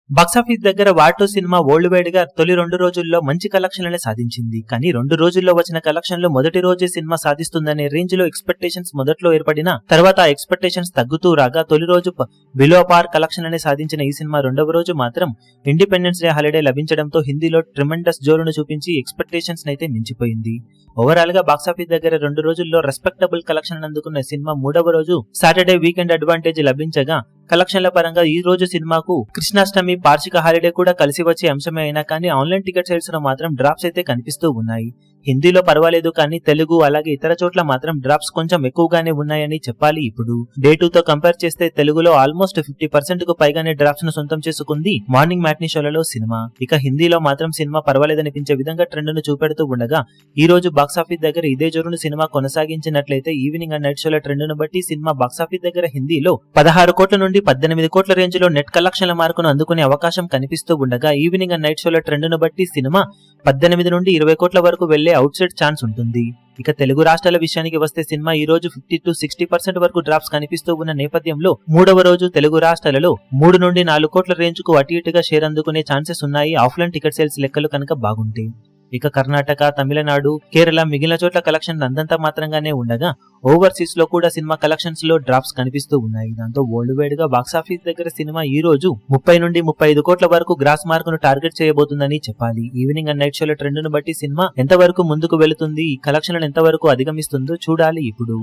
Box office దగ్గర war 2 cinema world wide గా తొలి 2 రోజుల్లో మంచి కలెక్షన్లనే సాధించింది. కానీ 2 రోజుల్లో వచ్చిన కలెక్షన్లు మొదటి రోజే సినిమా సాధిస్తుందనే రేంజ్ లో ఎక్స్పెక్టేషన్స్ మొదట్లో ఏర్పడిన తర్వాత ఆ ఎక్స్పెక్టేషన్స్ తగ్గుతూ రాగా తొలి రోజు బిలో పార్ కలెక్షన్లనే సాధించిన ఈ సినిమా రెండవ రోజు మాత్రం ఇండిపెండెన్స్ డే హాలిడే లభించడంతో హిందీలో ట్రిమెండస్ జోరును చూపించి ఎక్స్పెక్టేషన్స్ నైతే మించిపోయింది. ఓవరాల్ గా బాక్సాఫీస్ దగ్గర 2 రోజుల్లో రెస్పెక్టబుల్ కలెక్షన్ అందుకున్న సినిమా మూడవ రోజు సాటర్డే వీకెండ్ అడ్వాంటేజ్ లభించగా కలెక్షన్ల పరంగా ఈ రోజు సినిమాకు కృష్ణాష్టమి పార్షిక హాలిడే కూడా కలిసి వచ్చే అంశమే అయినా కానీ ఆన్లైన్ టికెట్ సేల్స్ లో మాత్రం డ్రాప్స్ అయితే కనిపిస్తూ ఉన్నాయి. హిందీలో పర్వాలేదు కానీ తెలుగు అలాగే ఇతర చోట్ల మాత్రం డ్రాప్స్ కొంచెం ఎక్కువగానే ఉన్నాయని చెప్పాలి. ఇప్పుడు డే 2 తో కంపేర్ చేస్తే తెలుగులో ఆల్మోస్ట్ 50% కు పైగానే డ్రాప్స్ ను సొంతం చేసుకుంది మార్నింగ్ మ్యాట్నీ షోలలో సినిమా. ఇక హిందీలో మాత్రం సినిమా పర్వాలేదనిపించే విధంగా ట్రెండ్ ను చూపెడుతూ ఉండగా ఈ రోజు బాక్సాఫీస్ దగ్గర ఇదే జోరును సినిమా కొనసాగించినట్లయితే ఈవినింగ్ అండ్ నైట్ షోల ట్రెండ్ ను బట్టి సినిమా బాక్సాఫీస్ దగ్గర హిందీలో 16 కోట్ల నుండి 18 కోట్ల రేంజ్ లో నెట్ కలెక్షన్ల మార్కును అందుకునే అవకాశం కనిపిస్తూ ఉండగా ఈవినింగ్ అండ్ నైట్ షోల ట్రెండ్ ను బట్టి సినిమా 18 నుండి 20 కోట్ల వరకు వెళ్లే అవుట్ సైడ్ ఛాన్స్ ఉంటుంది. ఇక తెలుగు రాష్ట్రాల విషయానికి వస్తే సినిమా ఈ రోజు 50 to 60% వరకు డ్రాప్స్ కనిపిస్తూ ఉన్న నేపథ్యంలో మూడవ రోజు తెలుగు రాష్ట్రాలలో 3 నుండి 4 కోట్ల రేంజ్ కు అటు ఇటుగా షేర్ అందుకునే ఛాన్సెస్ ఉన్నాయి ఆఫ్లైన్ టికెట్ సేల్స్ లెక్కలు కనుక బాగుంటాయి. ఇక కర్ణాటక, తమిళనాడు, కేరళ మిగిలిన చోట్ల కలెక్షన్ అందంతా మాత్రంగానే ఉండగా ఓవర్సీస్ లో కూడా సినిమా కలెక్షన్స్ లో డ్రాప్స్ కనిపిస్తూ ఉన్నాయి. దాంతో వరల్డ్ వైడ్ గా బాక్సాఫీస్ దగ్గర సినిమా ఈ రోజు 30 నుండి 35 కోట్ల వరకు గ్రాస్ మార్కును టార్గెట్ చేయబోతుందని చెప్పాలి. ఈవినింగ్ అండ్ నైట్ షోల ట్రెండ్ ను బట్టి సినిమా ఎంతవరకు ముందుకు వెళుతుంది, ఈ కలెక్షన్లను ఎంతవరకు అధిగమిస్తుందో చూడాలి. ఇప్పుడు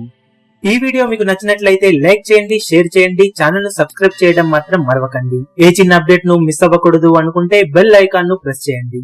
ఈ వీడియో మీకు నచ్చినట్లయితే లైక్ చేయండి, షేర్ చేయండి, ఛానల్ ను సబ్స్క్రైబ్ చేయడం మాత్రం మరవకండి. ఏ చిన్న అప్డేట్ ను మిస్ అవ్వకూడదు అనుకుంటే బెల్ ఐకాన్ ను ప్రెస్ చేయండి.